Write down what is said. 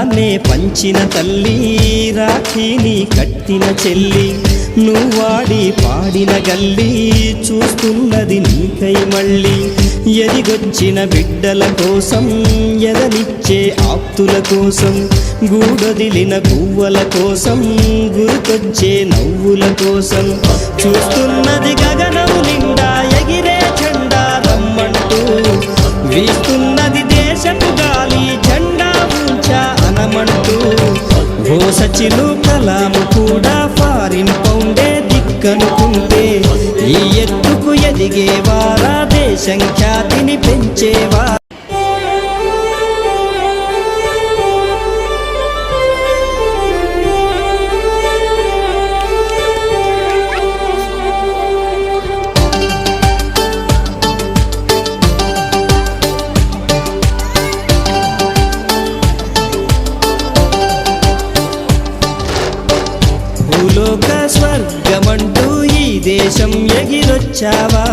రక్తాన్నే పంచిన తల్లి, రాఖీని కట్టిన చెల్లి, నువ్వాడి పాడిన గల్లి చూస్తున్నది నీకై మళ్ళీ. ఎదిగొచ్చిన బిడ్డల కోసం, ఎదనిచ్చే ఆప్తుల కోసం, గూడొదిలిన గువ్వల కోసం, గుర్తొచ్చే నవ్వుల కోసం, చూస్తున్నది గగనం నిండా ఎగిరే జెండా రమ్మంటూ, వీస్తున్నది దేశపు గాలి జెండా ఉంచా అనమంటూ. ఓ సచిను కలాము కూడా ఫారిన్ పౌండే దిక్కనుకుంటే, ఈ ఎత్తుకు ఎదిగేవారా దేశం ఖ్యాతిని పెంచేవా. భూలోక స్వర్గమంటూ ఈ దేశం ఎగిరొచ్చావా.